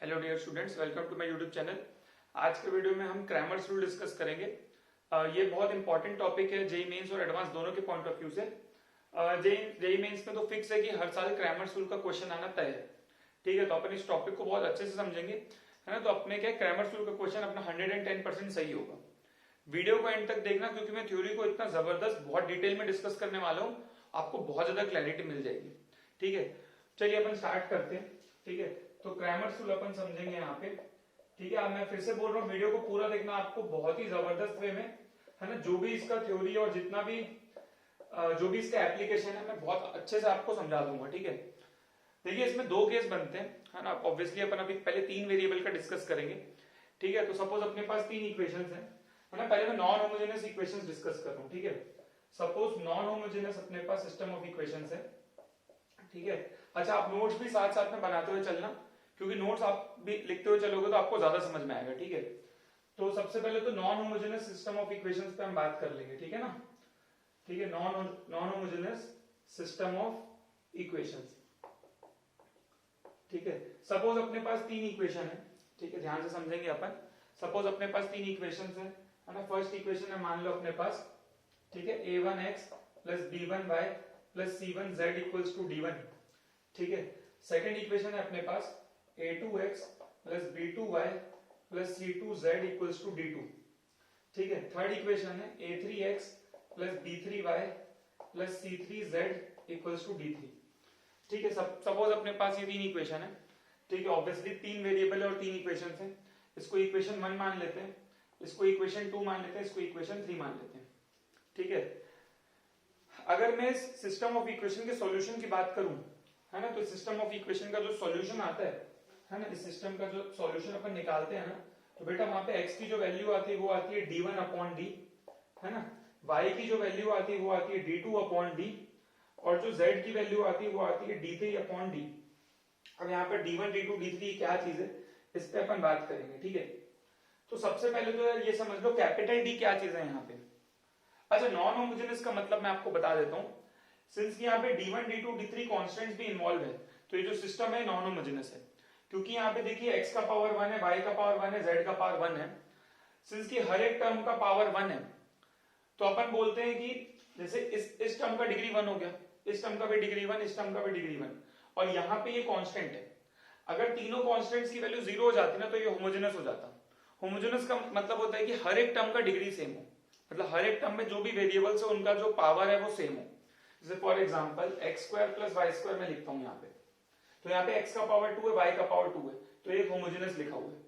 Hello dear students, welcome to my YouTube channel. आज के video में हम क्रैमर्स रूल डिस्कस करेंगे। ये बहुत इंपॉर्टेंट टॉपिक है जेई मेंस और एडवांस दोनों के पॉइंट ऑफ व्यू से। जेई मेंस में तो फिक्स है कि हर साल क्रैमर्स रूल का क्वेश्चन आना तय है। ठीक है, तो अपन इस टॉपिक को बहुत अच्छे से समझेंगे, है ना। तो अपने क्या क्रैमर्स रूल का क्वेश्चन अपना 110% सही होगा। वीडियो को एंड तक देखना, क्योंकि मैं थ्योरी को इतना जबरदस्त बहुत डिटेल में डिस्कस करने वाला हूँ, आपको बहुत ज्यादा क्लैरिटी मिल जाएगी। ठीक है, चलिए अपन स्टार्ट करते हैं। ठीक है, तो क्रैमर्स रूल अपन समझेंगे यहाँ पे। ठीक है, अब मैं फिर से बोल रहा हूँ, वीडियो को पूरा देखना आपको बहुत ही जबरदस्त वे में, है ना। जो भी इसका थ्योरी और जितना भी जो भी इसका एप्लीकेशन है, मैं बहुत अच्छे से आपको समझा दूंगा। ठीक है, देखिए इसमें दो केस बनते हैं, है ना। ऑब्वियसली अपन अभी पहले तीन वेरिएबल का डिस्कस करेंगे। ठीक है, तो सपोज अपने पास तीन इक्वेशंस हैं, है ना। पहले मैं नॉन होमोजेनियस इक्वेशंस डिस्कस कर रहा हूँ। ठीक है, सपोज नॉन होमोजेनियस अपने पास सिस्टम ऑफ इक्वेशंस है। ठीक है, अच्छा आप नोट्स भी साथ साथ में बनाते हुए चलना, क्योंकि नोट्स आप भी लिखते हुए चलोगे तो आपको ज्यादा समझ में आएगा। ठीक है, तो सबसे पहले तो non homogeneous system of equations पे हम बात कर लेंगे। ठीक है ना। ठीक है, non homogeneous system of equations. ठीक है, सपोज अपने पास तीन इक्वेशन है। ठीक है, ध्यान से समझेंगे अपन। सपोज अपने पास तीन इक्वेशंस है ना। फर्स्ट इक्वेशन है, मान लो अपने पास, ठीक है, a1x plus b1y plus c1z equals to d1। ठीक है, सेकेंड इक्वेशन है अपने पास a2x plus b2y plus c2z equals to d2। ठीक है, थर्ड इक्वेशन है a3x plus b3y plus c3z equals to d3। ठीक है, सपोज अपने पास ये तीन इक्वेशन है। ठीक है, ऑब्वियसली तीन वेरिएबल और तीन इक्वेशन है। इसको इक्वेशन 1 मान लेते हैं, इसको इक्वेशन 2 मान लेते हैं, इसको इक्वेशन 3 मान लेते हैं। ठीक है, अगर मैं सिस्टम ऑफ इक्वेशन के सॉल्यूशन की बात करूं, है ना, तो सिस्टम ऑफ इक्वेशन का जो सॉल्यूशन आता है ना, इस सिस्टम का जो सॉल्यूशन अपन निकालते हैं ना, तो बेटा वहां पे x की जो वैल्यू आती है वो आती है d1 अपॉन डी, है ना। y की जो वैल्यू आती है वो आती है d2 अपॉन डी, और जो z की वैल्यू आती है वो आती है d3 अपॉन डी। अब यहाँ पर d1 d2 d3 क्या चीज है, इस पे अपन बात करेंगे। ठीक है, तो सबसे पहले तो ये समझ लो कैपिटल डी क्या चीज है यहाँ पे। अच्छा, नॉन होमोजेनियस का मतलब मैं आपको बता देता हूँ। सिंस यहाँ पे d1 d2 d3 कांस्टेंट्स भी इन्वॉल्व है, तो ये जो सिस्टम है नॉन होमोजेनियस है, क्योंकि यहाँ पे देखिए x का पावर 1 है, y का पावर 1 है, z का पावर 1 है। सिंस की हर एक टर्म का पावर 1 है, तो अपन बोलते हैं कि जैसे इस टर्म का डिग्री 1 हो गया, इस टर्म का भी डिग्री 1, इस टर्म का भी डिग्री 1, और यहाँ पे ये कांस्टेंट है। अगर तीनों कांस्टेंट्स की वैल्यू 0 हो जाती ना, तो ये होमोजेनस हो जाता। होमोजेनस का मतलब होता है कि हर एक टर्म का डिग्री सेम हो, मतलब हर एक टर्म में जो भी वेरिएबल्स है उनका जो पावर है वो सेम हो। जैसे for example x square plus y square मैं लिखता हूं यहाँ पे, तो यहाँ पे x का पावर 2 है, y का पावर 2 है, तो ये होमोजेनस लिखा हुआ है।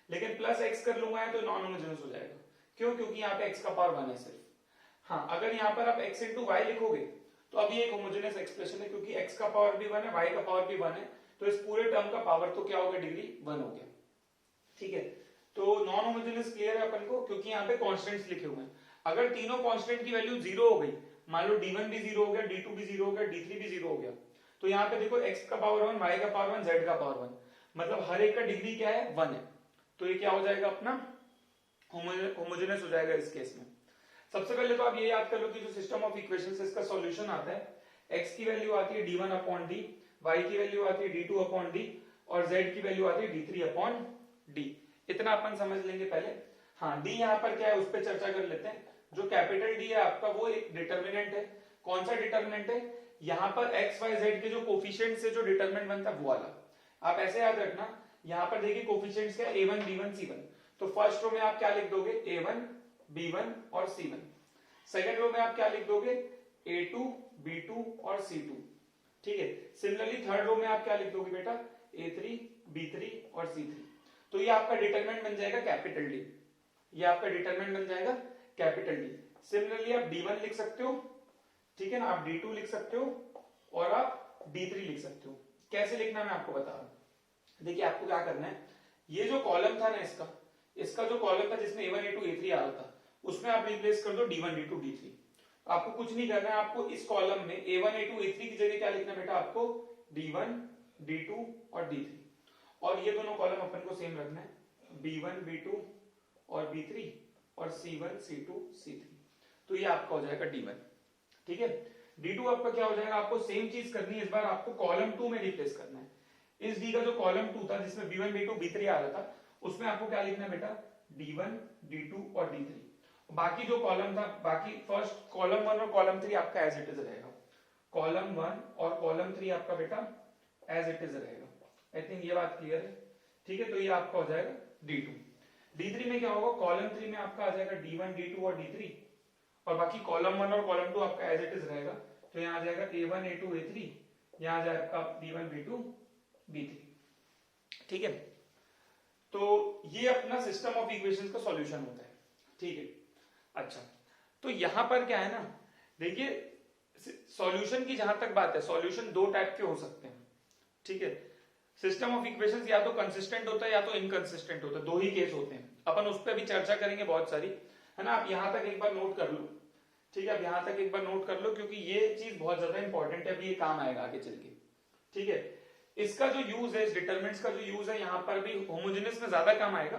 लेकिन प्लस x कर लूंगा तो नॉन होमोजेनस हो जाएगा। क्यों? क्योंकि यहाँ पे x का पावर 1 है सिर्फ। हाँ, अगर यहाँ पर आप x इंटू वाई लिखोगे तो अब ये एक होमोजेनस एक्सप्रेशन है, क्योंकि x का पावर भी 1 है, y का पावर भी 1 है, तो इस पूरे टर्म का पावर तो क्या हो गया, डिग्री 1 हो गया। ठीक है, तो नॉन होमोजेनस क्लियर है अपन को, क्योंकि यहाँ पे कॉन्स्टेंट्स लिखे हुए हैं। अगर तीनों कांस्टेंट की वैल्यू 0 हो गई, मान लो d1 भी 0 हो गया, d2 भी 0 हो गया, d3 भी 0 हो गया, तो यहाँ पे देखो x का पावर 1, y का पावर 1, z का पावर 1, मतलब हर एक का डिग्री क्या है, 1 है। तो ये क्या हो जाएगा अपना, होमोजेनस हो जाएगा इस केस में। सबसे पहले तो आप ये याद कर लो कि जो सिस्टम ऑफ इक्वेशंस इसका सॉल्यूशन आता है, x की वैल्यू आती है d1 अपॉन डी, y की वैल्यू आती है d2 अपॉन डी, और z की वैल्यू आती है d3 अपॉन डी। इतना अपन समझ लेंगे पहले। हाँ, डी यहाँ पर क्या है उस पर चर्चा कर लेते हैं। जो कैपिटल डी है आपका वो एक डिटर्मिनेंट है। कौन सा डिटर्मिनेंट है, यहाँ पर एक्स वाई जेड के जो कोफिशिएंट से जो डिटर्मिनेंट बनता है वो वाला। आप ऐसे याद रखना, यहाँ पर देखिए कोफिशिएंट्स क्या, a1 b1 c1, तो फर्स्ट रो में आप क्या लिख दोगे, a1 b1 और c1। सेकेंड रो में आप क्या लिख दोगे, a2 b2 और c2। ठीक है, सिमिलरली थर्ड रो में आप क्या लिख दोगे बेटा, a3 b3 और c3। तो ये आपका डिटरमिनेंट बन जाएगा कैपिटल डी, ये आपका डिटरमिनेंट बन जाएगा कैपिटल डी। सिमिलरली आप d1 लिख सकते हो, ठीक है ना, आप d2 लिख सकते हो, और आप d3 लिख सकते हो। कैसे लिखना मैं आपको बता रहा हूं। देखिए आपको क्या करना है, ये जो कॉलम था ना, इसका जो कॉलम था जिसमें a1 a2 a3 आ रहा था, उसमें आप रिप्लेस कर दो d1 d2 d3। आपको कुछ नहीं करना है, आपको इस कॉलम में a1 a2 a3 की जगह क्या लिखना है बेटा, आपको d1 d2 और d3, और ये दोनों कॉलम अपन को सेम रखना है, b1 b2 और b3 और c1 c2 c3। तो ये आपका हो जाएगा d1। ठीक है, d2 आपका क्या हो जाएगा, आपको सेम चीज करनी है, इस बार आपको कॉलम 2 में रिप्लेस करना है। इस डी का जो कॉलम 2 था जिसमें b1 b2 b3 आ रहा था, उसमें आपको क्या लिखना है बेटा, d1 d2 और d3। बाकी जो कॉलम था, बाकी फर्स्ट कॉलम 1 और कॉलम 3 आपका एज इट इज रहेगा, कॉलम 1 और कॉलम 3 आपका बेटा एज इट इज रहेगा। आई थिंक ये बात क्लियर है, ठीक है। तो ये आपका हो जाएगा d2। d3 में क्या होगा, कॉलम 3 में आपका आ जाएगा d1 d2 और d3, और बाकी कॉलम 1 और कॉलम 2 आपका एज इट इज रहेगा। तो यहाँ आ जाएगा a1 a2 a3, यहाँ आ जाएगा आपका b1 b2 b3, ठीक है। तो ये अपना सिस्टम ऑफ इक्वेशंस का सॉल्यूशन होता है, ठीक है। अच्छा, तो यहां पर क्या है ना, देखिए सॉल्यूशन की जहां तक बात है, सॉल्यूशन दो टाइप के हो सकते हैं, ठीक है। सिस्टम ऑफ इक्वेशंस या तो कंसिस्टेंट होता है या तो इनकंसिस्टेंट होता है, दो ही केस होते हैं। अपन उस पर भी चर्चा करेंगे बहुत सारी, है ना। आप यहां तक एक बार नोट कर लो, ठीक है। आप यहां तक एक बार नोट कर लो, क्योंकि ये चीज बहुत ज्यादा इंपॉर्टेंट है, अभी ये काम आएगा आगे चल के, ठीक है। इसका जो यूज है, इस डिटरमिनेंट्स का जो यूज है, यहाँ पर भी होमोजेनियस में ज्यादा काम आएगा,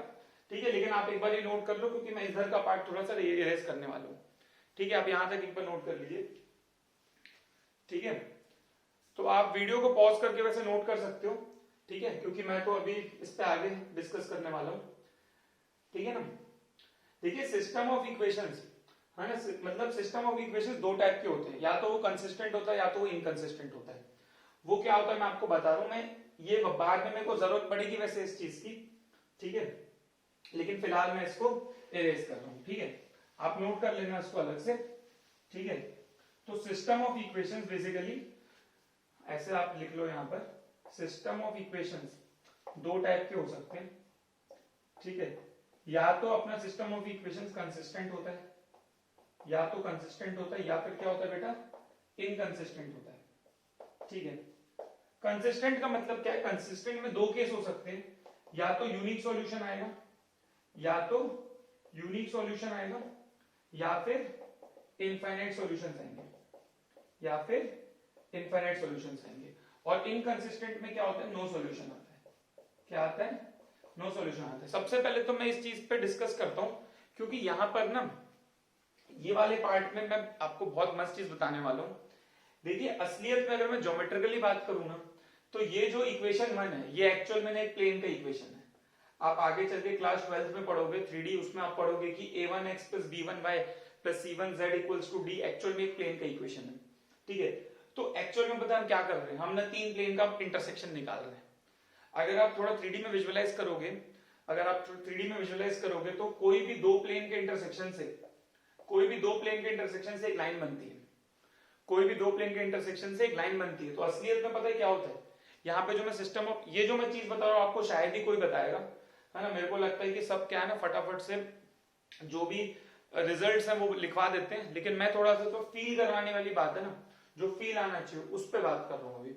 ठीक है। लेकिन आप एक बार ये नोट कर लो, क्योंकि मैं इधर का पार्ट थोड़ा सा इरेज करने वाला हूँ, ठीक है। आप यहां तक एक बार नोट कर लीजिए, ठीक है। तो आप वीडियो को पॉज करके वैसे नोट कर सकते हो, ठीक है, क्योंकि मैं तो अभी इस पे आगे डिस्कस करने वाला हूं, ठीक है ना। देखिए सिस्टम ऑफ इक्वेशंस, है ना, मतलब सिस्टम ऑफ इक्वेशंस दो टाइप के होते हैं, या तो वो कंसिस्टेंट होता है या तो वो इनकंसिस्टेंट होता है। वो क्या होता है मैं आपको बता रहा हूं, मैं ये बाद में मेरे को जरूरत पड़ेगी वैसे इस चीज की, ठीक है। लेकिन फिलहाल मैं इसको इरेज कर रहा हूं, ठीक है। आप नोट कर लेना इसको अलग से, ठीक है। तो सिस्टम ऑफ इक्वेशंस बेसिकली ऐसे आप लिख लो यहां पर, सिस्टम ऑफ इक्वेशंस दो टाइप के हो सकते हैं, ठीक है। या तो अपना सिस्टम ऑफ इक्वेशंस कंसिस्टेंट होता है, या तो कंसिस्टेंट होता है, या फिर क्या होता है बेटा, इनकंसिस्टेंट होता है, ठीक है। कंसिस्टेंट का मतलब क्या है, कंसिस्टेंट में दो केस हो सकते हैं, या तो यूनिक सॉल्यूशन आएगा, या तो यूनिक सॉल्यूशन आएगा, या फिर इनफाइनाइट सॉल्यूशंस आएंगे, या फिर इनफाइनाइट सॉल्यूशंस आएंगे। और इनकंसिस्टेंट में क्या होता है, नो सॉल्यूशन आता है। क्या आता है, नो सॉल्यूशन आता है। सबसे पहले तो मैं इस चीज पे डिस्कस करता हूं, क्योंकि यहां पर ना ये वाले पार्ट में मैं आपको बहुत मस्त चीज बताने वाला हूं। देखिए असलियत में अगर मैं ज्योमेट्रिकली बात करूं ना, तो ये जो इक्वेशन 1 है, ये एक्चुअल में एक प्लेन का इक्वेशन है। आप आगे चल के क्लास 12 में पढ़ोगे 3D, उसमें आप पढ़ोगे कि a1x plus b1y plus c1z equals to d actual में एक प्लेन का इक्वेशन है, ठीक है। तो एक्चुअल में पता हम क्या कर रहे हैं, हम ना तीन प्लेन का इंटरसेक्शन निकाल रहे हैं। अगर आप थोड़ा 3D में विजुअलाइज करोगे, अगर आप 3D में विजुअलाइज करोगे, तो कोई भी दो प्लेन के इंटरसेक्शन से, कोई भी दो प्लेन के इंटरसेक्शन से एक लाइन बनती है, कोई भी दो प्लेन के इंटरसेक्शन से एक लाइन बनती है। तो असलियत में पता है क्या होता है, यहाँ पे जो मैं सिस्टम ऑफ, ये जो मैं चीज बता रहा हूँ आपको शायद ही कोई बताएगा, है ना। मेरे को लगता है कि सब क्या है ना, फटाफट से जो भी रिजल्ट्स हैं वो लिखवा देते हैं, लेकिन मैं थोड़ा सा तो फील करवाने वाली बात है ना, जो फील आना चाहिए उस पर बात कर रहा हूं अभी।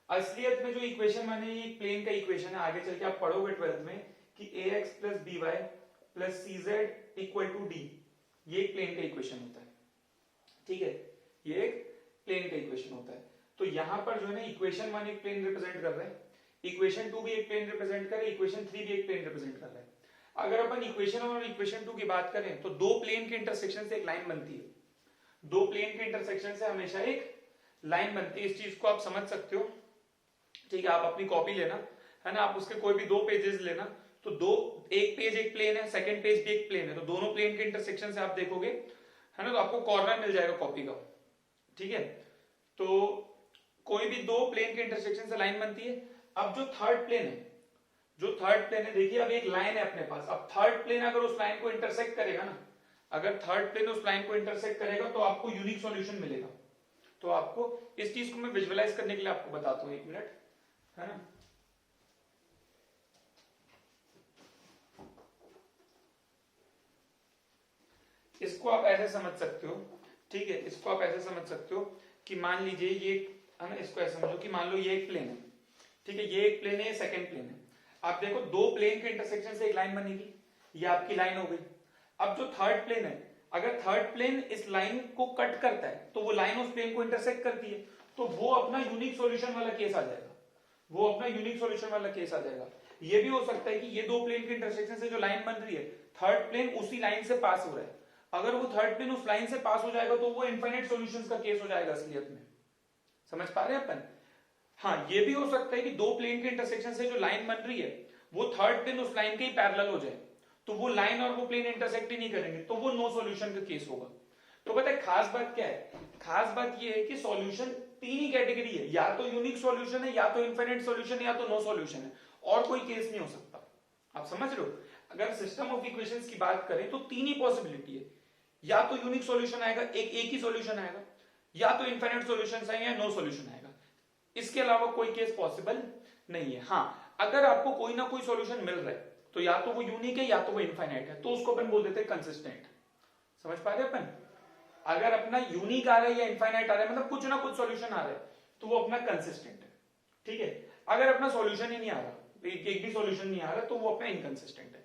असलियत में जो इक्वेशन मैंने, ये प्लेन का इक्वेशन है, आगे चल के आप पढ़ोगे 12th में कि ax plus by plus cz equal to d, ये एक प्लेन का इक्वेशन होता है, ठीक है। ये एक प्लेन का इक्वेशन होता है। तो यहां पर जो है ना, इक्वेशन 1 एक प्लेन रिप्रेजेंट कर रहा है, इक्वेशन 2 भी एक प्लेन रिप्रेजेंट कर रहा है, इक्वेशन 3 भी एक प्लेन रिप्रेजेंट कर रहा है। अगर अपन इक्वेशन 1 और इक्वेशन 2 की बात करें, तो दो प्लेन के इंटरसेक्शन से एक लाइन बनती है, दो प्लेन के इंटरसेक्शन से हमेशा एक लाइन बनती है। इस चीज को आप समझ सकते हो, ठीक है। आप अपनी कॉपी लेना, है ना, आप उसके कोई भी दो पेजेस लेना, तो दो, एक पेज एक प्लेन है, सेकंड पेज भी एक प्लेन है, तो दोनों प्लेन के इंटरसेक्शन से आप देखोगे, है ना, तो आपको कॉर्नर मिल जाएगा कॉपी का, ठीक है। तो कोई भी दो प्लेन के इंटरसेक्शन से लाइन बनती है। अब जो थर्ड प्लेन है, जो थर्ड प्लेन है, देखिए अब एक लाइन है अपने पास, अब थर्ड प्लेन अगर उस लाइन को इंटरसेक्ट करेगा ना, अगर थर्ड प्लेन उस लाइन को इंटरसेक्ट करेगा, तो आपको यूनिक सॉल्यूशन मिलेगा। तो आपको इस चीज को मैं विजुअलाइज करने के लिए आपको बताता हूं, एक मिनट, है ना। इसको आप ऐसे समझ सकते हो, ठीक है, इसको आप ऐसे समझ सकते हो कि मान लीजिए ये, है ना, इसको ऐसे समझो कि मान लो ये एक प्लेन है, ठीक है, ये एक प्लेन है, ये सेकंड प्लेन है। आप देखो दो प्लेन के इंटरसेक्शन से एक लाइन बनेगी, ये आपकी लाइन हो गई। अब जो थर्ड प्लेन है, अगर थर्ड प्लेन इस लाइन को कट करता है, तो वो लाइन उस प्लेन को इंटरसेक्ट करती है, तो वो अपना यूनिक सॉल्यूशन वाला केस आ जाएगा, वो अपना यूनिक सॉल्यूशन वाला केस आ जाएगा। ये भी हो सकता है कि ये दो प्लेन के इंटरसेक्शन से जो लाइन बन रही है, थर्ड प्लेन उसी लाइन से पास हो रहा है, अगर वो थर्ड प्लेन उस लाइन से पास हो जाएगा, तो वो इनफाइनाइट सॉल्यूशंस का केस हो जाएगा असलियत में। समझ पा रहे हैं अपन। हाँ, ये भी हो सकता है कि दो प्लेन के इंटरसेक्शन से जो लाइन बन रही है वो थर्ड प्लेन उस लाइन के ही पैरेलल हो जाए, तो वो लाइन और वो प्लेन इंटरसेक्ट ही नहीं करेंगे, तो वो नो सॉल्यूशन का केस होगा। तो पता है खास बात क्या है, खास बात ये है कि सॉल्यूशन तीन ही कैटेगरी है, या तो यूनिक सॉल्यूशन है, या तो इनफाइनाइट सॉल्यूशन है, या तो नो सॉल्यूशन है, और कोई केस नहीं हो सकता। आप समझ रहे हो? अगर सिस्टम ऑफ इक्वेशंस की बात करें तो तीन ही पॉसिबिलिटी है, या तो यूनिक सॉल्यूशन आएगा, एक ही सॉल्यूशन आएगा, या तो इनफाइनाइट सॉल्यूशंस आएंगे, या नो सॉल्यूशन आएगा। इसके अलावा कोई केस पॉसिबल नहीं है। हाँ, अगर आपको कोई ना कोई सॉल्यूशन मिल रहा है तो या तो वो यूनिक है या तो वो इनफाइनाइट है, तो उसको अपन बोल देते हैं कंसिस्टेंट। समझ पा रहे अपन? अगर अपना यूनिक आ रहा है या इनफाइनाइट आ रहा है, मतलब कुछ ना कुछ सॉल्यूशन आ रहा है, तो वो अपना कंसिस्टेंट है। ठीक है, अगर अपना सॉल्यूशन ही नहीं आ रहा, एक भी सॉल्यूशन नहीं आ रहा, तो वो अपना इनकंसिस्टेंट है।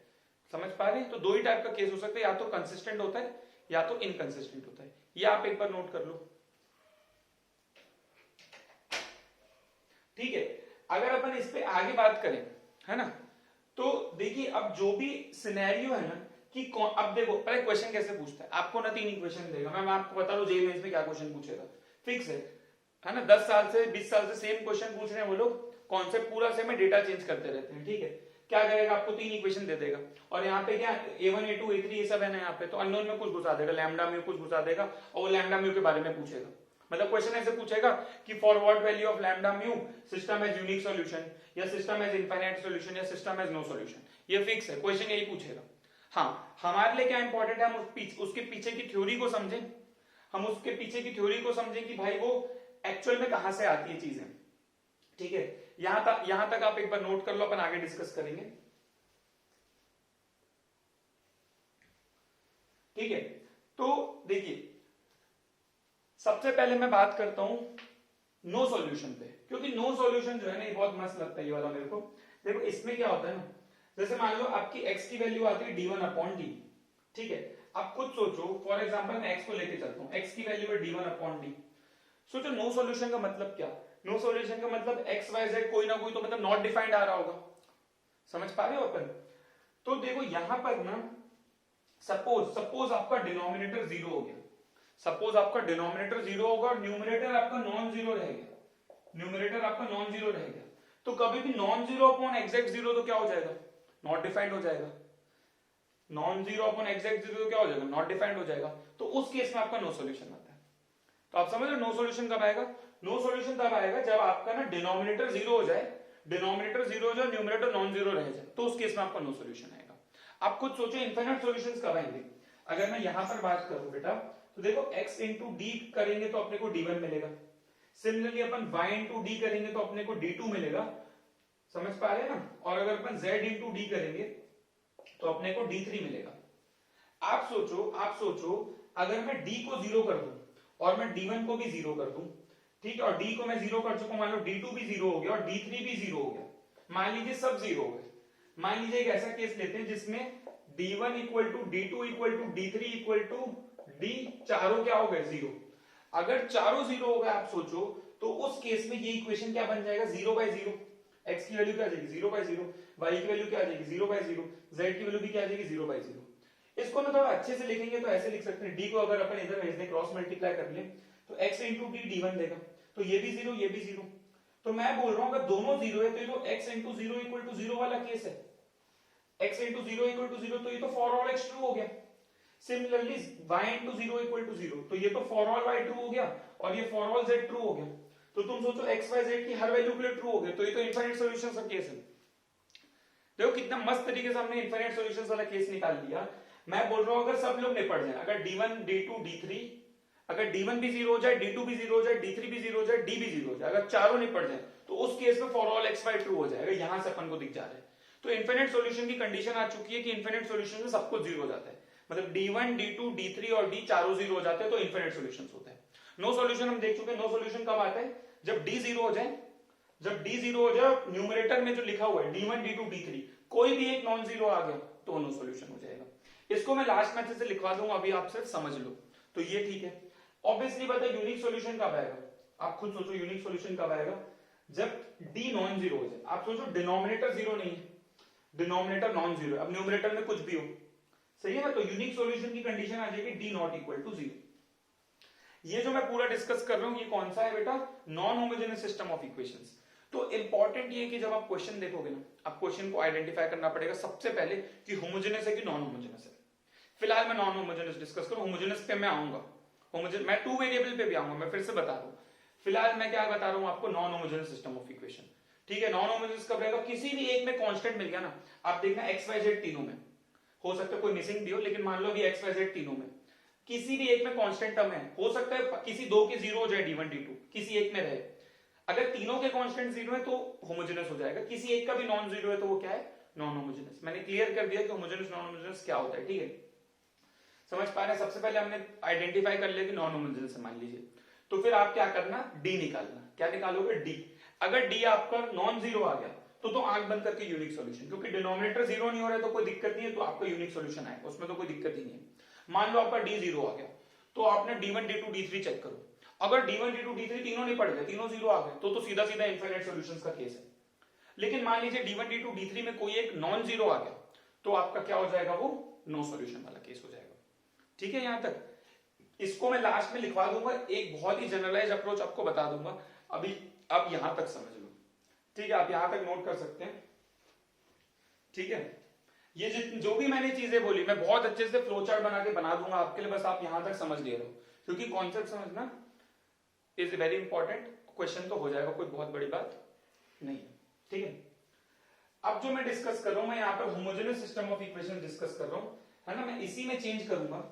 समझ पा रहे हैं? तो दो ही टाइप का केस हो सकता है, या तो कंसिस्टेंट होता है या तो इनकंसिस्टेंट होता है। ये आप एक बार नोट कर लो। ठीक है, अगर अपन इस पे आगे बात करें, है ना, तो देखिए अब जो भी सिनेरियो है ना कि अब देखो पहले क्वेश्चन कैसे पूछता है, आपको ना तीन इक्वेशन देगा, मैं आपको बता दूं जेई मेंस में क्या क्वेश्चन पूछेगा, फिक्स है ना, 10 साल से 20 साल से सेम क्वेश्चन पूछ रहे हैं वो लोग, कॉन्सेप्ट पूरा सेम है, डेटा चेंज करते रहते हैं। ठीक है, क्या करेगा, आपको तीन इक्वेशन दे देगा, और यहाँ पे क्या a1 a2 a3 ये सब है ना, यहाँ पे तो अननोन में कुछ घुसा देगा, लैम्डा म्यू कुछ घुसा देगा, और वो लैम्डा म्यू के बारे में पूछेगा। मतलब क्वेश्चन ऐसे पूछेगा कि for what value of lambda mu system has unique solution, या सिस्टम हैज इनफाइनाइट सॉल्यूशन, या सिस्टम हैज नो सॉल्यूशन। ये फिक्स है, क्वेश्चन यही पूछेगा। हाँ, हमारे लिए क्या इंपॉर्टेंट है, हम उसके पीछे की थ्योरी को समझें, हम उसके पीछे की थ्योरी को समझें कि भाई वो एक्चुअल में कहां से आती है चीजें। ठीक है, यहां तक आप एक बार नोट कर लो, अपन आगे डिस्कस करेंगे। ठीक है, तो देखिए सबसे पहले मैं बात करता हूं नो सॉल्यूशन पे, क्योंकि नो सॉल्यूशन जो है ना ये बहुत मस्त लगता है ये वाला मेरे को। देखो इसमें क्या होता है ना, जैसे मान लो आपकी x की वैल्यू आती है d1 अपॉन डी। ठीक है, आप खुद सोचो, फॉर एग्जांपल मैं x को लेके चलता हूं, x की वैल्यू है d1 अपॉन डी। सोचो नो सॉल्यूशन का मतलब क्या, नो सॉल्यूशन का मतलब x y z कोई ना कोई तो मतलब नॉट डिफाइंड आ रहा होगा। समझ पा रहे हो अपन? तो देखो यहां पर ना सपोज आपका डिनोमिनेटर जीरो हो गया, सपोज आपका डिनोमिनेटर जीरो होगा और न्यूमरेटर आपका नॉन जीरो रहेगा, न्यूमरेटर आपका नॉन जीरो रहेगा, तो कभी भी non zero upon exact zero तो क्या हो जाएगा, नॉट डिफाइंड हो जाएगा। Non zero upon exact zero तो क्या हो जाएगा, नॉट डिफाइंड हो जाएगा। तो उस केस में आपका नो सॉल्यूशन आता है। तो आप समझ रहे हो नो सॉल्यूशन कब आएगा, नो सॉल्यूशन तब आएगा जब आपका ना डिनोमिनेटर जीरो हो जाए, डिनोमिनेटर जीरो हो जाए, न्यूमरेटर नॉन जीरो रह जाए, तो उस केस में आपका नो सॉल्यूशन आएगा। आप खुद सोचो इनफाइनाइट सॉल्यूशंस कब आएंगे। अगर मैं यहां पर बात करूं बेटा, तो देखो x इंटू डी करेंगे तो अपने को d1 मिलेगा, सिमिलरली अपन y इंटू डी करेंगे तो अपने को d2 मिलेगा। समझ पा रहे हैं ना? और अगर अपन z इंटू डी करेंगे तो अपने को d3 मिलेगा। आप सोचो अगर मैं d को जीरो कर दूं और मैं d1 को भी जीरो कर दूं, ठीक है, और d को मैं जीरो कर चुका हूं, मान लो d2 भी जीरो हो गया और d3 भी जीरो हो गया, मान लीजिए सब जीरो हो गए। मान लीजिए एक ऐसा केस लेते हैं जिसमें d1 equal to d2 equal to d3 equal to d, चारों क्या हो गए जीरो। अगर चारों जीरो हो गए आप सोचो, तो उस केस में ये इक्वेशन क्या बन जाएगा, जीरो बाय जीरो। x की वैल्यू क्या आ जाएगी, जीरो बाय जीरो, y की वैल्यू क्या आ जाएगी, जीरो बाय जीरो, z की वैल्यू भी क्या आ जाएगी, जीरो बाय जीरो। इसको ना थोड़ा अच्छे से लिखेंगे तो ऐसे लिख सकते हैं, d को अगर अपन इधर भेज दें, क्रॉस मल्टीप्लाई कर ले तो x इंटू डी d1 देगा, तो ये भी जीरो ये भी जीरो। तो मैं बोल रहा हूं अगर दोनों जीरो है तो ये तो x into zero equal to zero वाला केस है, x into zero equal to zero, तो ये तो फॉर ऑल x ट्रू हो गया। Similarly y into zero equal to zero, तो ये तो फॉर ऑल y ट्रू हो गया और ये फॉर ऑल z ट्रू हो गया। तो तुम सोचो x y z की हर वैल्यू के लिए ट्रू हो गया, तो ये तो इनफाइनाइट सॉल्यूशन का केस है। देखो कितना मस्त तरीके से हमने इनफाइनाइट सॉल्यूशंस वाला केस निकाल लिया। मैं बोल रहा हूं अगर सब लोग निपट जाए, अगर d1 d2 d3, अगर d1 भी जीरो हो जाए, d2 भी जीरो हो जाए, d3 भी जीरो हो जाए, d भी जीरो हो जाए, अगर चारों निपट जाए, तो उस केस में for all x y true हो जाएगा। यहां से अपन को दिख जा रहा है। तो इनफाइनाइट सॉल्यूशन की कंडीशन आ चुकी है कि इनफाइनाइट सॉल्यूशन में सब कुछ जीरो हो जाता है, मतलब d1 d2 d3 और d चारों जीरो हो जाते हैं, तो इनफाइनाइट सॉल्यूशंस होता है। नो सॉल्यूशन हम देख चुके हैं, नो सॉल्यूशन कब आता है, जब d जीरो हो जाए, जब d जीरो हो जाए, न्यूमरेटर में जो लिखा हुआ है d1 d2 d3 कोई भी एक नॉन जीरो आ गया तो नो सॉल्यूशन हो जाएगा। इसको मैं लास्ट में अच्छे से लिखवा दूंगा, अभी आप सिर्फ समझ लो। तो ये ठीक है। ऑब्वियसली बात है यूनिक सॉल्यूशन कब आएगा, आप खुद सोचो यूनिक सॉल्यूशन कब आएगा, जब d नॉन जीरो हो जाए। आप सोचो डिनोमिनेटर जीरो नहीं है, डिनोमिनेटर नॉन जीरो, अब न्यूमरेटर में कुछ भी हो, सही है ना, तो यूनिक सॉल्यूशन की कंडीशन आ जाएगी d not equal to zero. ये जो मैं पूरा डिस्कस कर रहा हूं ये कौन सा है बेटा, non homogeneous system of equations. तो इंपॉर्टेंट ये कि जब आप क्वेश्चन देखोगे ना, आप क्वेश्चन को आइडेंटिफाई करना पड़ेगा सबसे पहले कि होमोजेनस है कि नॉन होमोजेनस है। फिलहाल मैं नॉन होमोजेनस डिस्कस करूं, होमोजेनस पे मैं आऊंगा, मैं 2 वेरिएबल पे भी आऊंगा, मैं फिर से बता रहा हूं। फिलहाल मैं क्या बता रहा हूं आपको, non homogeneous system of equation. ठीक है, नॉन होमोजेनस कब रहेगा, किसी भी एक में कांस्टेंट मिल गया ना, आप देखना एक्स वाई जेड तीनों में, हो सकता है कोई मिसिंग भी हो, लेकिन मान लो अभी एक्स वाई जेड तीनों में किसी भी एक में कांस्टेंट टर्म है, हो सकता है किसी दो के जीरो हो जाए, d1 d2 किसी एक में रहे, अगर तीनों के कांस्टेंट जीरो है तो होमोजेनस हो जाएगा, किसी एक का भी नॉन जीरो है तो वो क्या है, नॉन होमोजेनस। मैंने क्लियर कर दिया कि होमोजेनस नॉन होमोजेनस क्या होता है। ठीक है, समझ पा रहे हैं। सबसे पहले हमने आइडेंटिफाई कर लिया कि नॉन होमोजेनस मान लीजिए, तो फिर आप क्या करना, डी निकालना। क्या निकालोगे, डी। अगर डी आपका नॉन जीरो आ गया तो आंख बंद करके यूनिक सॉल्यूशन, क्योंकि डिनोमिनेटर जीरो नहीं हो रहा है तो कोई दिक्कत नहीं है, तो आपका यूनिक सॉल्यूशन आएगा, उसमें तो कोई दिक्कत ही नहीं है। मान लो आपका डी जीरो आ गया तो आपने d1 d2 d3 चेक करो, अगर d1 d2 d3 तीनों नहीं पड़ गए, तीनों जीरो आ गए, तो सीधा सीधा इनफाइनाइट सॉल्यूशंस का केस है। लेकिन मान लीजिए d1 d2 d3 में कोई एक नॉन जीरो आ गया तो आपका क्या हो जाएगा, वो नो सॉल्यूशन वाला केस हो जाएगा। ठीक है, यहां तक। इसको मैं लास्ट में लिखवा दूंगा, एक बहुत ही जनरलाइज अप्रोच आपको बता दूंगा, अभी आप यहां तक समझ लो। ठीक है, आप यहां तक नोट कर सकते हैं। ठीक है, ये जो भी मैंने चीजें बोली मैं बहुत अच्छे से फ्लो चार्ट बना के बना दूंगा आपके लिए, बस आप यहां तक समझ ले रहे हो, क्योंकि कॉन्सेप्ट समझना इज वेरी इंपॉर्टेंट। क्वेश्चन तो हो जाएगा, कोई बहुत बड़ी बात नहीं है। ठीक है, अब जो मैं डिस्कस कर रहा हूं, मैं यहाँ पर homogeneous system of equation discuss कर रहा हूं, है ना, मैं इसी में चेंज करूंगा,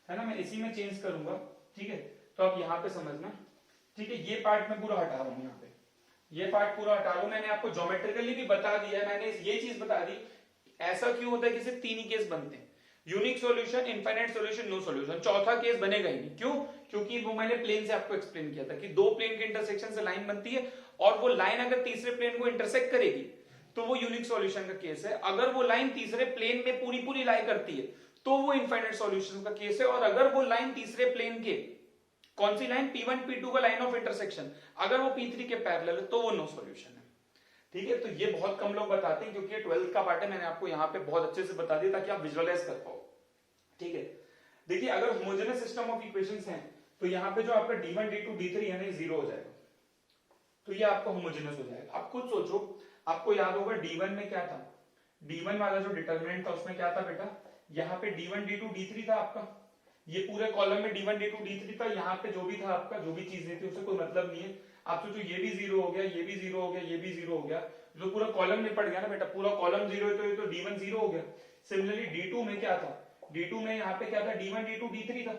है ना, मैं इसी में चेंज करूंगा। ठीक है, तो आप यहाँ पे समझना। ठीक है, ये पार्ट मैं पूरा हटा रहा हूं, यहाँ पे ये पार्ट पूरा हटा रहा हूं। मैंने आपको ज्योमेट्रिकली भी बता दिया है, मैंने ये चीज बता दी ऐसा क्यों होता है कि सिर्फ 3 ही केस बनते हैं, unique solution, infinite solution, no solution. चौथा केस बनेगा ही नहीं। क्यों, क्योंकि वो मैंने प्लेन से आपको एक्सप्लेन किया था कि दो प्लेन के इंटरसेक्शन से लाइन बनती है, और वो लाइन अगर तीसरे प्लेन को इंटरसेक्ट करेगी तो वो यूनिक सॉल्यूशन का केस है। अगर वो लाइन तीसरे प्लेन में पूरी पूरी लाई करती है तो वो इनफाइनाइट सॉल्यूशन का केस है। और अगर वो लाइन तीसरे प्लेन के, कौन सी लाइन, P1 P2 का लाइन ऑफ इंटरसेक्शन, अगर वो P3 के पैरेलल है तो वो नो सॉल्यूशन है। ठीक है, तो ये बहुत कम लोग बताते हैं, क्योंकि ये 12th का पार्ट है, मैंने आपको यहाँ पे बहुत अच्छे से बता दिया ताकि आप विजुअलाइज कर पाओ। ठीक है, देखिए अगर होमोजेनस सिस्टम ऑफ इक्वेशंस हैं तो यहाँ पे जो आपका d1 d2 d3 है ना, जीरो हो जाएगा, तो ये आपका होमोजेनस हो जाएगा। आप खुद सोचो, आपको याद होगा d1 में क्या था, d1 वाला जो डिटरमिनेंट था उसमें क्या था बेटा, यहाँ पे d1 d2 d3 था आपका, ये पूरे कॉलम में d1 d2 d3 था, यहाँ पे जो भी था आपका, जो भी चीजें थी उससे कोई मतलब नहीं है। आप सोचो ये भी जीरो हो गया, ये भी जीरो हो गया, ये भी जीरो हो गया, जो पूरा कॉलम निपट गया ना बेटा, पूरा कॉलम जीरो है तो ये तो d1 जीरो हो गया। सिमिलरली d2 में क्या था, d2 में यहाँ पे क्या था, d1 d2 d3 था,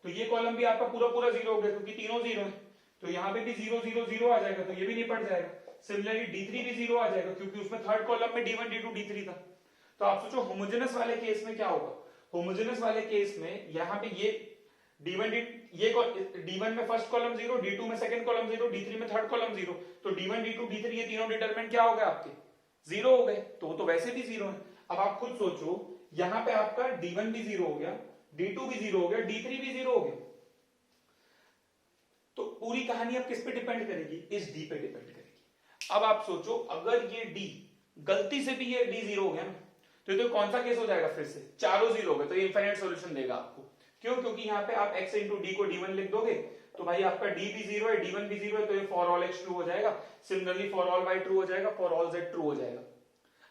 तो ये कॉलम भी आपका पूरा पूरा जीरो हो गया, क्योंकि तीनों जीरो है, तो यहाँ पे भी जीरो जीरो जीरो आ जाएगा, तो ये भी निपट जाएगा। सिमिलरली d3 भी जीरो आ जाएगा, क्योंकि उसमें थर्ड कॉलम में d1 d2 d3 था। तो आप सोचो होमोजेनस वाले केस में क्या होगा, होमोजेनस वाले केस में यहाँ पे ये d1 में फर्स्ट कॉलम जीरो, d2 में सेकंड कॉलम जीरो, d3 में थर्ड कॉलम जीरो, तो d1 d2 d3 ये तीनों डिटरमिनेंट क्या हो गए आपके, जीरो हो गए, तो वैसे भी जीरो है। अब आप खुद सोचो, यहाँ पे आपका d1 भी जीरो हो गया, d2 भी जीरो हो गया, d3 भी जीरो हो गया, तो पूरी कहानी अब किस पे डिपेंड करेगी, इस d पे डिपेंड करेगी। अब आप सोचो, अगर ये d गलती से भी ये d जीरो हो गया ना, तो कौन सा केस हो जाएगा, फिर से चारों जीरो हो गए, तो ये इनफाइनाइट सॉल्यूशन देगा आपको। क्यों, क्योंकि यहाँ पे आप x इंटू डी को d1 लिख दोगे, तो भाई आपका d भी जीरो है, d1 भी जीरो है, तो ये फॉर ऑल x ट्रू हो जाएगा, similarly for all y true हो जाएगा, फॉर ऑल z ट्रू हो जाएगा।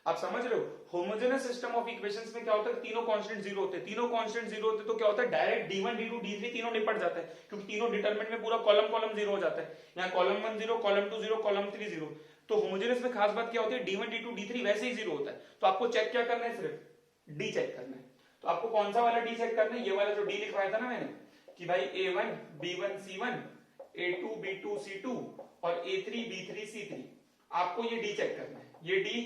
आप समझ रहे हो, होमोजेनस सिस्टम ऑफ इक्वेशंस में क्या होता है, तीनों कांस्टेंट जीरो होते हैं, तीनों कांस्टेंट जीरो होते हैं, तो क्या होता है, डायरेक्ट d1 d2 d3 तीनों निपट जाता है, क्योंकि तीनों डिटरमिनेंट में पूरा कॉलम कॉलम जीरो हो जाता है। यहाँ column 1 zero, column 2 zero, column 3 zero. तो होमोजेनस में खास बात क्या होती है, d1 d2 d3 वैसे ही जीरो होता है, तो आपको चेक क्या करना है, सिर्फ d चेक करना है। तो आपको कौन सा वाला d चेक करना है, ये वाला जो d लिखवाया था ना मैंने, कि भाई a1 b1 c1 a2 b2 c2 और a3 b3 c3, आपको ये d चेक करना है। ये d,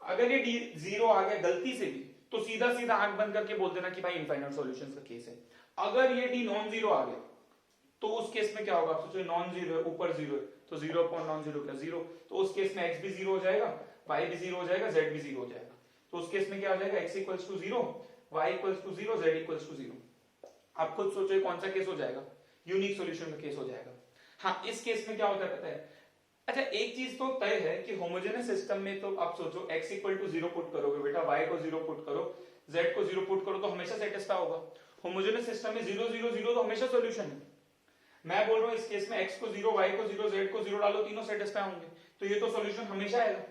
अगर ये d जीरो आ गया गलती से भी, तो सीधा सीधा आंख बंद करके बोल देना कि भाई इनफाइनाइट सॉल्यूशंस का केस है। अगर ये d नॉन जीरो आ गया तो उस केस में क्या होगा, आप सोचो नॉन जीरो है, ऊपर जीरो है, तो जीरो अपॉन नॉन जीरो क्या, जीरो, तो उस केस में x भी जीरो हो जाएगा, y भी जीरो हो जाएगा, z भी जीरो हो जाएगा। तो उस केस में क्या हो जाएगा, x equals to zero, y equals to zero, z equals to zero. आप खुद सोचो कौन सा केस हो जाएगा, यूनिक सॉल्यूशन का केस हो जाएगा। हाँ, इस केस में क्या होता है पता है, अच्छा एक चीज तो तय है कि होमोजेनस सिस्टम में तो आप सोचो x equal to zero put करोगे बेटा, y को जीरो पुट करो, z को जीरो पुट करो, तो हमेशा सेटिस्फाई होगा। होमोजेनस सिस्टम में जीरो जीरो जीरो तो हमेशा सॉल्यूशन है। मैं बोल रहा हूं इस केस में x को 0, y को 0, z को 0 डालो, तीनों सेटिस्फाई होंगे, तो ये तो सॉल्यूशन हमेशा आएगा।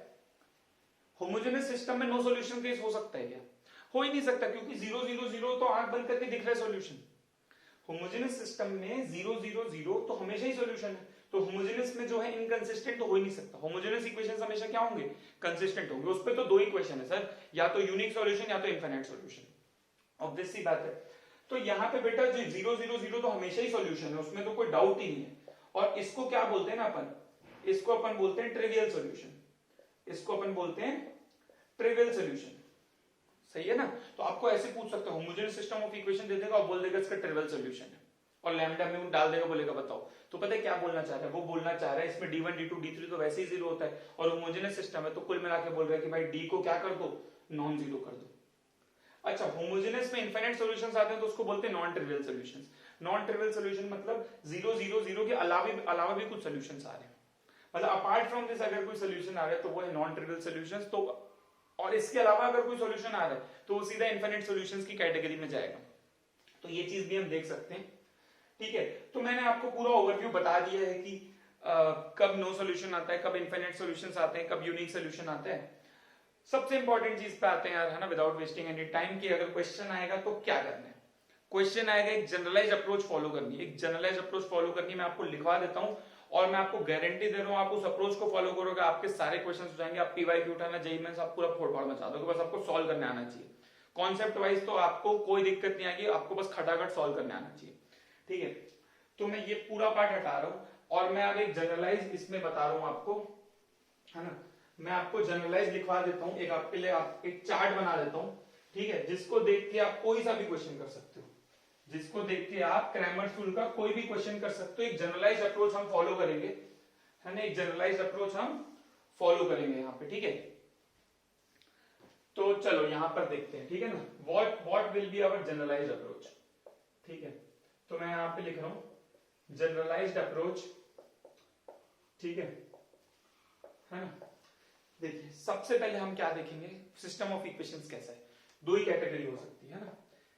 होमोजेनियस सिस्टम में नो सॉल्यूशन केस हो सकता है क्या? हो ही नहीं सकता, क्योंकि 0 0 0 तो आंख बंद करके दिख रहा है सॉल्यूशन। होमोजेनियस सिस्टम में 0 0 0 तो हमेशा ही सॉल्यूशन है, तो होमोजेनियस में जो है इनकंसिस्टेंट तो हो ही नहीं सकता। होमोजेनियस इक्वेशंस हमेशा क्या होंगे? कंसिस्टेंट होंगे। उस पे तो दो इक्वेशन है सर, या तो यूनिक सॉल्यूशन या तो इनफिनिट सॉल्यूशन, ऑब्वियस सी बात है। तो यहाँ पे बेटा जो 0 0 0 तो हमेशा ही सॉल्यूशन है, उसमें तो कोई डाउट ही नहीं है। और इसको क्या बोलते हैं ना अपन, इसको अपन बोलते हैं ट्रिवियल सॉल्यूशन, इसको अपन बोलते हैं ट्रिवियल सॉल्यूशन, सही है ना। तो आपको ऐसे पूछ सकते हो, होमोजेनियस सिस्टम ऑफ इक्वेशन दे देगा और बोल देगा इसका ट्रिवियल सॉल्यूशन है, और लैम्डा में डाल देगा, बोलेगा बताओ। तो पता है क्या बोलना चाह रहा है? वो बोलना चाह रहा है इसमें d1 d2 d3 तो वैसे ही जीरो होता है, और होमोजेनियस सिस्टम है तो कुल मिला के बोल रहा है कि भाई d को क्या कर दो, नॉन जीरो कर दो। अच्छा, होमोजेनियस में इनफिनिट सॉल्यूशंस आते हैं तो उसको बोलते हैं non trivial solutions. Non trivial solution मतलब 0 0 0 के अलावा भी कुछ सॉल्यूशंस आ रहे हैं, मतलब अपार्ट फ्रॉम दिस अगर कोई सॉल्यूशन आ रहा है तो वो है नॉन ट्रिवियल सॉल्यूशंस। तो और इसके अलावा अगर कोई सॉल्यूशन आ रहा है तो वो सीधा इनफिनिट सॉल्यूशंस की कैटेगरी में जाएगा। तो ये चीज भी हम देख सकते हैं, ठीक है। तो मैंने आपको पूरा ओवरव्यू बता दिया है कि कब नो सॉल्यूशन आता है, कब इनफिनिट सॉल्यूशंस आते हैं, कब यूनिक सॉल्यूशन आते हैं। सबसे इंपॉर्टेंट चीज पे आते हैं यार, है ना, विदाउट वेस्टिंग एनी टाइम, कि अगर क्वेश्चन आएगा तो क्या करना है। क्वेश्चन आएगा, एक जनरलाइज अप्रोच फॉलो करनी है, एक जनरलाइज अप्रोच फॉलो करनी है। मैं आपको लिखवा देता हूं और मैं आपको गारंटी दे रहा हूं, आप उस अप्रोच को फॉलो करोगे आपके सारे क्वेश्चंस हो जाएंगे। आप पीवाईक्यू उठाना, जेईई मेंस आप पूरा फोड़ फाड़ मचा दोगे, बस आपको सॉल्व करने आना चाहिए। कॉन्सेप्ट वाइज तो आपको कोई दिक्कत नहीं आएगी, आपको बस खटाखट सॉल्व करने आना चाहिए, ठीक है। तो मैं ये पूरा पार्ट हटा रहा हूं और मैं अब एक जनरलाइज इसमें बता रहा हूं आपको, है ना। मैं आपको जनरलाइज लिखवा देता हूं, एक आपके लिए एक चार्ट बना देता हूं, ठीक है, जिसको देख के आप कोई सा भी क्वेश्चन कर सकते हो, जिसको देख के आप क्रैमर्स रूल का कोई भी क्वेश्चन कर सकते हो। एक जनरलाइज अप्रोच हम फॉलो करेंगे, है ना, एक जनरलाइज अप्रोच हम फॉलो करेंगे यहाँ पे, ठीक है। तो चलो यहां पर देखते हैं, ठीक है ना, what will be our generalise approach, ठीक है। तो मैं यहां पे लिख रहा हूं जनरलाइज्ड अप्रोच, ठीक है ना। देखिए सबसे पहले हम क्या देखेंगे, सिस्टम ऑफ इक्वेशंस कैसा है। दो ही कैटेगरी हो सकती है ना,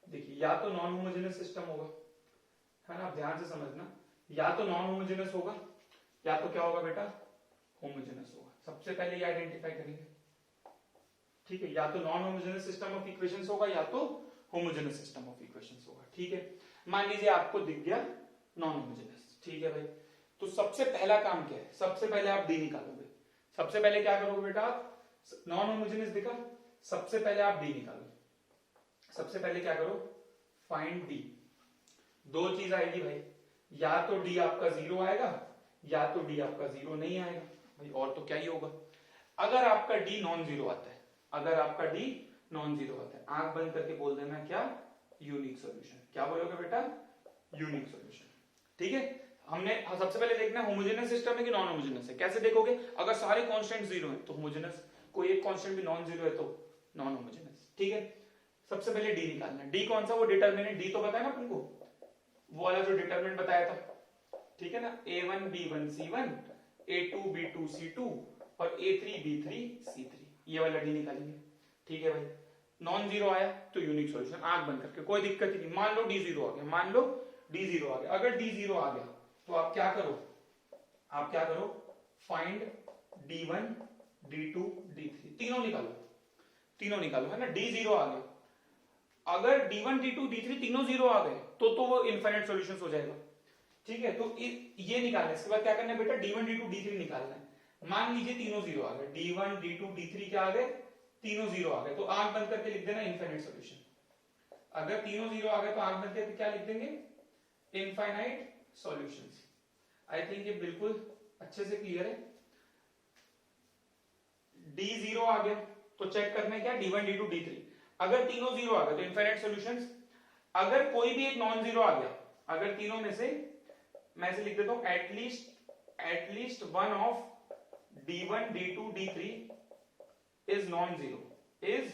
देखिए या तो नॉन होमोजेनियस सिस्टम होगा, है ना, ध्यान से समझना, या तो नॉन होमोजेनियस होगा या तो क्या होगा बेटा, होमोजेनियस होगा। सबसे पहले ये आइडेंटिफाई करेंगे, ठीक है, या तो non homogeneous system of equations होगा या तो होमोजेनियस सिस्टम ऑफ इक्वेशंस होगा, ठीक है। मान लीजिए आपको दिख गया नॉन होमोजेनियस, ठीक है भाई। तो सबसे पहला काम क्या है, सबसे पहले आप डी निकालोगे। सबसे पहले क्या करोगे बेटा, आप नॉन होमोजेनियस दिखा, सबसे पहले आप डी निकालो। सबसे पहले क्या करो, फाइंड डी। दो चीज आएगी भाई, या तो डी आपका जीरो आएगा या तो डी आपका जीरो नहीं आएगा भाई, और तो क्या ही होगा। अगर आपका डी नॉन जीरो आता है, अगर आपका डी नॉन जीरो आता है, आंख बंद करके बोल देना क्या, यूनिक सॉल्यूशन। क्या बोलोगे बेटा, यूनिक सॉल्यूशन, ठीक है। हमने सबसे पहले देखना होमोजेनियस सिस्टम है कि नॉन होमोजेनियस है। कैसे देखोगे, अगर सारे कांस्टेंट जीरो है तो होमोजेनियस, कोई एक कांस्टेंट भी नॉन जीरो है तो नॉन होमोजेनियस, ठीक है। सबसे पहले डी निकालना है। डी कौन सा, वो डिटरमिनेंट, डी तो पता है ना अपन को, वो वाला जो डिटरमिनेंट बताया था, ठीक है ना, a1 b1 c1 a2 b2 c2 और a3 b3 c3, ये वाला डी निकालेंगे, ठीक है भाई। नॉन जीरो आया तो यूनिक सॉल्यूशन, आंख बंद करके, कोई दिक्कत ही नहीं। मान लो डी जीरो आ गया, मान लो डी जीरो आ गया। अगर डी जीरो आ गया तो आप क्या करो, आप क्या करो, फाइंड d1 d2 d3, तीनों निकालो, तीनों निकालो, है ना। डी जीरो आ गया, अगर d1 d2 d3 तीनों जीरो आ गए तो वो इनफिनिट सॉल्यूशंस हो जाएगा, ठीक है। तो ये निकालना, इसके बाद क्या करना है बेटा, d1 d2 d3 निकालना है। मान लीजिए तीनों जीरो आ गए, d1 d2 d3 क्या आ गए, तीनों जीरो आ गए, तो आंख बंद करके लिख देना इनफिनिट सॉल्यूशन। अगर तीनों जीरो आ गए तो आंख बंद करके क्या लिख देंगे, इनफाइनाइट सॉल्यूशंस। आई थिंक ये बिल्कुल अच्छे से क्लियर है। डी जीरो आ गया तो चेक करना है क्या, d1 d2 d3, अगर तीनों जीरो आ गए तो इनफिनिट सॉल्यूशंस। अगर कोई भी एक नॉन जीरो आ गया, अगर तीनों में से, मैं इसे लिख देता हूं at least one of d1 d2 d3 is non zero, is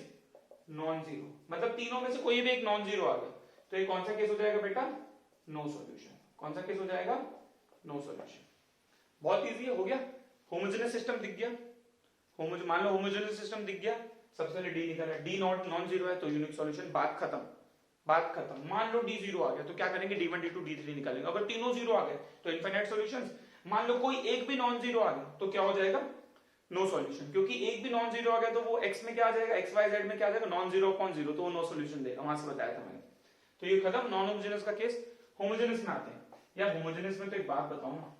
non zero, मतलब तीनों में से कोई भी एक नॉन जीरो आ गया तो ये कौन सा केस हो जाएगा बेटा, नो सॉल्यूशन। कौन सा केस हो जाएगा, नो सॉल्यूशन। बहुत इजी हो गया। होमोजेनियस सिस्टम दिख गया, मान लो होमोजेनियस सिस्टम दिख गया, सबसे पहले डी निकालना, डी नॉट नॉन जीरो है तो यूनिक सॉल्यूशन, बात खत्म, बात खत्म। मान लो डी जीरो आ गया तो क्या करेंगे, D1 D2 D3 निकालेंगे। अगर तीनों जीरो आ गए तो इनफाइनाइट सॉल्यूशंस। मान लो कोई एक भी नॉन जीरो आ गया तो क्या हो जाएगा, नो सॉल्यूशन, क्योंकि एक भी नॉन जीरो आ गया तो वो x में क्या आ जाएगा, एक्स वाई जेड में क्या आ जाएगा, नॉन जीरो अपॉन जीरो, तो वो नो सॉल्यूशन देगा, वहां से बताया था मैंने। तो ये खत्म नॉन होमोजेनस का केस। होमोजेनस में आते हैं। यार होमोजेनस में तो एक बात बताऊं ना,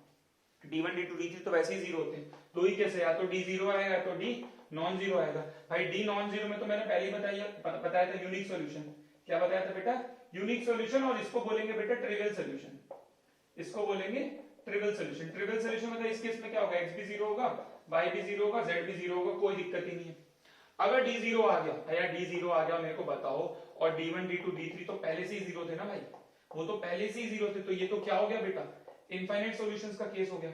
D1 D2 D3 तो वैसे ही जीरो होते हैं, दो ही केस है, या तो D जीरो आएगा या तो D नॉन जीरो आएगा। भाई D नॉन जीरो में तो मैंने पहले ही बताया था यूनिक सॉल्यूशन। क्या बताया था बेटा, यूनिक सॉल्यूशन, और इसको बोलेंगे बेटा ट्रिवियल सॉल्यूशन, इसको बोलेंगे ट्रिवियल सॉल्यूशन। ट्रिवियल सॉल्यूशन मतलब इस केस में क्या होगा, x भी जीरो होगा, y भी जीरो होगा, z भी जीरो होगा, कोई दिक्कत ही नहीं है। अगर D जीरो आ गया, या D जीरो आ गया मेरे को बताओ, और D1 D2 D3 तो पहले से ही जीरो थे ना भाई, वो तो पहले से ही जीरो थे, तो ये तो क्या हो गया बेटा, इनफाइनाइट सॉल्यूशंस का केस हो गया।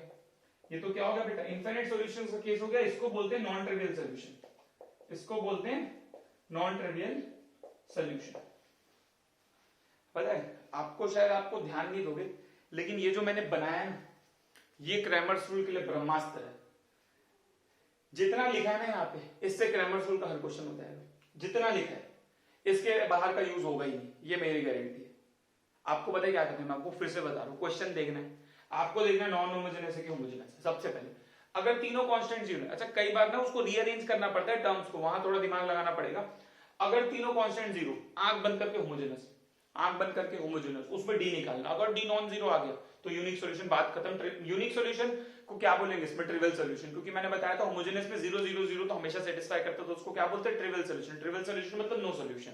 ये तो क्या हो गया बेटा, इनफाइनाइट सॉल्यूशंस का केस हो गया। इसको बोलते हैं नॉन ट्रिवियल सॉल्यूशन, इसको बोलते हैं नॉन ट्रिवियल सॉल्यूशन। पता है आपको, शायद आपको ध्यान नहीं दोगे, लेकिन ये जो मैंने बनाया ना, ये क्रैमर्स रूल के लिए ब्रह्मास्त्र है। जितना लिखा है ना यहाँ पे, इससे क्रैमर्स रूल का हर क्वेश्चन हो जाएगा। जितना लिखा है इसके बाहर का यूज होगा ही नहीं, ये मेरी गारंटी है। आपको पता है क्या करना है, मैं आपको फिर से बता रहा हूँ। क्वेश्चन देखना है आपको, देखना है नॉन होमोजेनस है कि होमोजेनस है। सबसे पहले अगर तीनों कांस्टेंट जीरो, अच्छा कई बार ना उसको रीअरेंज करना पड़ता है टर्म्स को, वहां थोड़ा दिमाग लगाना पड़ेगा। अगर तीनों कांस्टेंट जीरो, आंख बंद करके होमोजेनस, आंख बंद करके होमोजेनस, उसमें डी निकालना। अगर डी नॉन जीरो आ गया तो यूनिक सॉल्यूशन, बात खत्म। यूनिक सॉल्यूशन को क्या बोलेंगे इसमें, ट्रिवियल सॉल्यूशन, क्योंकि मैंने बताया था होमोजेनस में 0 0 0 तो हमेशा सेटिस्फाई करता है, तो उसको क्या बोलते हैं, ट्रिवियल सॉल्यूशन। ट्रिवियल सॉल्यूशन मतलब नो सॉल्यूशन,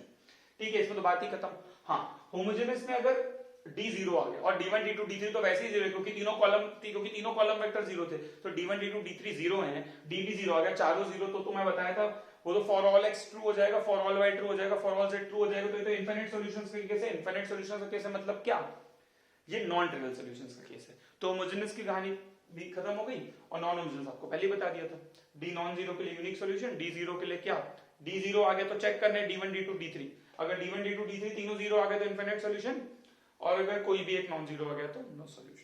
ठीक है, इसमें तो बात ही खत्म। हाँ, होमोजेनस में अगर डी जीरो आ गया, और D1 D2 D3 तो वैसे ही जीरो है, क्योंकि तीनों कॉलम वेक्टर जीरो थे, तो D1 D2 D3 जीरो है, D भी जीरो आ गया, चारों जीरो, तो मैं बताया था वो तो फॉर ऑल x ट्रू हो जाएगा, फॉर ऑल y ट्रू हो जाएगा, फॉर ऑल z ट्रू हो जाएगा। तो ये तो इनफिनिट सॉल्यूशंस का केस है। इनफिनिट सॉल्यूशंस का केस है मतलब क्या, ये नॉन ट्रिवियल सॉल्यूशंस का केस है। तो होमोजेनस की कहानी भी खत्म हो गई, और नॉन होमोजेनस आपको पहले ही बता दिया था। डी नॉन जीरो के लिए यूनिक सॉल्यूशन, डी जीरो के लिए क्या, डी जीरो आ गया तो चेक करना है D1 D2 D3। अगर D1 D2 D3 तीनों जीरो आ गए तो इनफिनिट सॉल्यूशन, और अगर कोई भी एक नॉन जीरो आ गया तो नो सॉल्यूशन।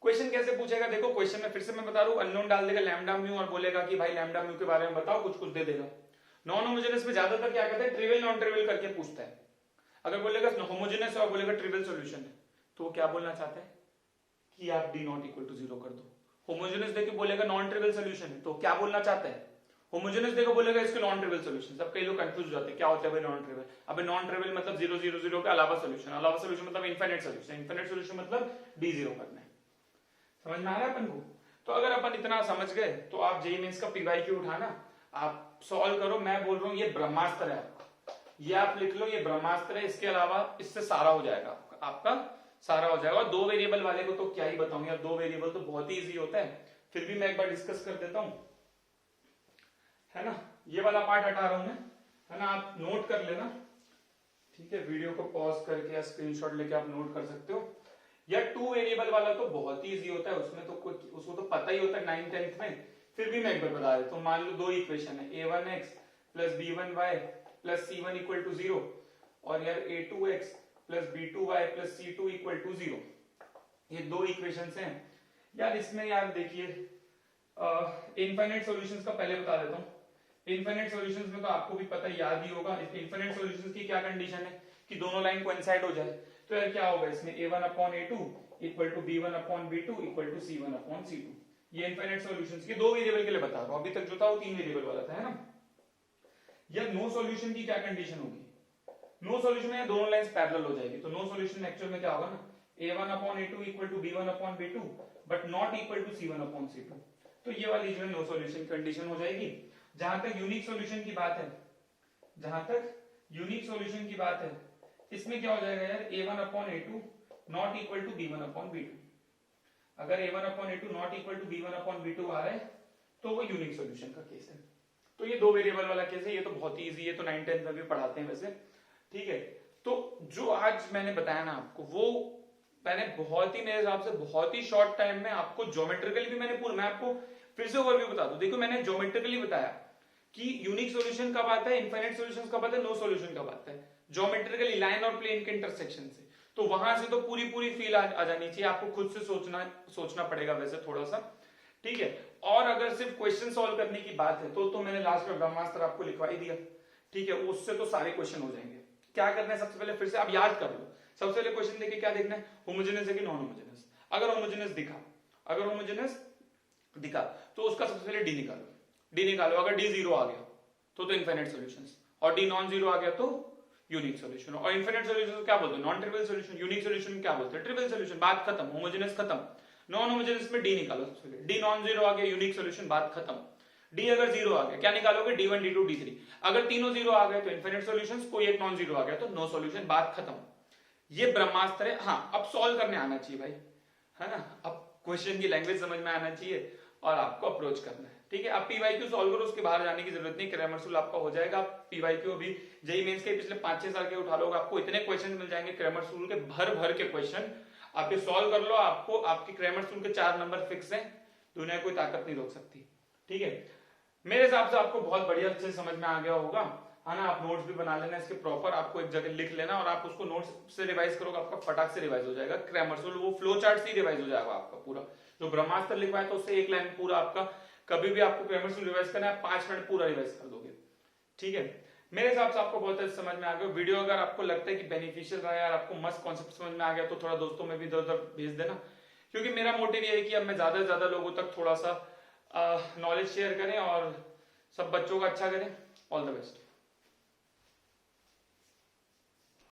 क्वेश्चन कैसे पूछेगा, देखो क्वेश्चन में फिर से मैं बता रहा हूं, अननोन डाल देगा लैम्डा म्यू और बोलेगा कि भाई लैम्डा म्यू के बारे में बताओ, कुछ कुछ दे देगा। नॉन होमोजेनस में ज्यादातर क्या कहते हैं, ट्रिवियल नॉन ट्रिवियल करके पूछता है। अगर बोलेगा होमोजेनस और बोलेगा ट्रिवियल सॉल्यूशन है, तो वो क्या बोलना चाहते हैं कि आप D not equal to zero कर दो। होमोजेनस देके बोलेगा नॉन ट्रिवियल सॉल्यूशन है, तो क्या बोलना चाहता है, होमोजेनस देखो बोलेगा इसके नॉन ट्रिवियल सॉल्यूशन। सब कई लोग कंफ्यूज हो जाते हैं क्या होता है भाई नॉन ट्रिवियल। अबे नॉन ट्रिवियल मतलब 0 0 0 के अलावा सॉल्यूशन, अलावा सॉल्यूशन मतलब इनफिनिट सॉल्यूशन, इनफिनिट सॉल्यूशन मतलब डी जीरो करना है। समझ में आ रहा है अपन को। तो अगर अपन इतना समझ गए तो आप जेईई मेंस का पीवाईक्यू उठाना, आप सॉल्व करो। मैं बोल रहा हूँ ये ब्रह्मास्त्र है आपका, ये आप लिख लो, ये ब्रह्मास्त्र है। इसके अलावा इससे सारा हो जाएगा आपका सारा हो जाएगा। और दो वेरिएबल वाले को तो क्या ही बताऊं यार, दो वेरिएबल तो बहुत ही इजी होता है। फिर भी मैं एक बार डिस्कस कर देता हूं, है ना। ये वाला पार्ट हटा रहा हूं मैं, है ना, आप नोट कर लेना, ठीक है। वीडियो को पॉज करके या स्क्रीनशॉट लेके आप नोट कर सकते हो। या टू वेरिएबल वाला तो बहुत ही इजी होता है, उसमें तो कोई, उसको तो पता ही होता है 9th 10th में। फिर भी मैं एक बार बता देता हूं। मान लो दो इक्वेशन है, a1x plus b1y plus c1 equal to 0, और यार a2x plus b2y plus c2 equal to 0। ये दो इक्वेशंस हैं यार। इसमें यार देखिए इनफिनिट सॉल्यूशंस का पहले बता देता हूँ। इनफिनिट सॉल्यूशंस में तो आपको भी पता याद ही होगा, इनफिनिट सॉल्यूशंस की क्या कंडीशन है कि दोनों लाइन कोइंसाइड हो जाए। तो यार क्या होगा इसमें, a1 upon a2 equal to b1 upon b2 equal to c1 upon c2। ये इनफिनिट सॉल्यूशंस के दो वेरिएबल के लिए बता रहा हूं। अभी तक जो था वो तीन वेरिएबल वाला था, है ना। यार नो सॉल्यूशन की क्या कंडीशन होगी, नो सॉल्यूशन में दोनों लाइंस पैरेलल हो जाएगी। तो नो सॉल्यूशन एक्चुअल में क्या होगा ना, a1 upon a2 equal to b1 upon b2 but not equal to c1 upon c2। तो ये वाली जो है नो सॉल्यूशन कंडीशन हो जाएगी। जहां तक यूनिक सॉल्यूशन की बात है, जहां तक यूनिक सॉल्यूशन की बात है, इसमें क्या हो जाएगा यार, a1 upon a2 not equal to b1 upon b2। अगर a1 upon a2 not equal to b1 upon b2 आ रहा है तो वो यूनिक सॉल्यूशन का केस है। तो ये दो वेरिएबल वाला केस है, ये तो बहुत ही इजी है, तो 9th 10th में भी पढ़ाते हैं वैसे, ठीक है। तो जो आज मैंने बताया ना आपको, वो मैंने बहुत ही, मेरे हिसाब से बहुत ही शॉर्ट टाइम में आपको ज्योमेट्रिकली भी मैं आपको फिर से ओवरव्यू बता दूं। देखो मैंने ज्योमेट्रिकली बताया कि यूनिक सॉल्यूशन कब आता है, इनफिनिट सॉल्यूशंस कब आता है, नो सॉल्यूशन कब आता है, ज्योमेट्रिकली लाइन और प्लेन के इंटरसेक्शन से। तो वहां से तो पूरी फील आ जानी चाहिए, आपको खुद से सोचना पड़ेगा वैसे थोड़ा सा, ठीक है। और अगर सिर्फ क्वेश्चन सॉल्व करने की बात है तो मैंने लास्ट में ब्रह्मास्त्र आपको लिखवा ही दिया, ठीक है, उससे तो सारे क्वेश्चन हो जाएंगे। क्या करना है सबसे पहले, फिर से आप याद कर लो। सबसे पहले क्वेश्चन देखे क्या देखना है, होमोजेनस है कि नॉन होमोजेनस। अगर होमोजेनस दिखा तो उसका सबसे पहले डी निकालो। अगर डी जीरो आ गया तो इनफाइनाइट सॉल्यूशंस, और डी नॉन जीरो आ गया तो यूनिक सॉल्यूशन। और इनफाइनाइट सॉल्यूशन क्या बोलते हैं, non trivial solution. Unique solution क्या बोलते हैं, ट्रिवियल सॉल्यूशन। बात खत्म, होमोजेनस खत्म। नॉन होमोजेनस में डी निकालो सबसे पहले, डी नॉन जीरो आ गया, यूनिक सॉल्यूशन, बात खत्म। डी अगर जीरो आ गया क्या निकालोगे, D one D two D three. अगर तीनों जीरो आ गए तो इनफाइनाइट सॉल्यूशंस, कोई एक नॉन जीरो आ गया तो नो सॉल्यूशन, बात खत्म। ये ब्रह्मास्त्र है। हाँ, अब सॉल्व करने आना चाहिए भाई, है ना। अब क्वेश्चन की लैंग्वेज समझ में आना चाहिए और आपको अप्रोच करना है, ठीक है। आप पीवाईक्यू सॉल्व करो, उसके बाहर जाने की जरूरत नहीं, ग्रामर रूल आपका हो जाएगा। पीवाईक्यू भी जेईई मेंस के पिछले 5-6 साल के उठा लो, आपको इतने क्वेश्चन मिल जाएंगे ग्रामर रूल के, भर के क्वेश्चन आप ये सॉल्व कर लो। आपको आपके ग्रामर रूल के 4 नंबर फिक्स हैं, दुनिया कोई ताकत नहीं रोक सकती, ठीक है। मेरे हिसाब से आपको बहुत बढ़िया अच्छे समझ में आ गया होगा, है ना। आप नोट्स भी बना लेना इसके प्रॉपर, आपको एक जगह लिख लेना और आप उसको नोट्स से रिवाइज करोगे, आपका फटाक से रिवाइज हो जाएगा। ग्रामर रूल वो फ्लो चार्ट से ही रिवाइज हो जाएगा आपका पूरा। जो ब्रह्मास्त्र लिखवाए तो उससे एक लाइन पूरा आपका, कभी भी आपको ग्रामर रूल रिवाइज करना है 5 मिनट पूरा रिवाइज कर दोगे, ठीक है। मेरे हिसाब से आपको बहुत अच्छे समझ में आ गया वीडियो। अगर आपको लगता है कि बेनिफिशियल रहा यार, आपको मस्त कॉन्सेप्ट समझ में आ गया, तो थोड़ा दोस्तों में भी इधर उधर भेज देना, क्योंकि मेरा मोटिव ये है कि अब मैं ज्यादा से ज्यादा लोगों तक थोड़ा सा नॉलेज शेयर करें और सब बच्चों का अच्छा करें। All the best.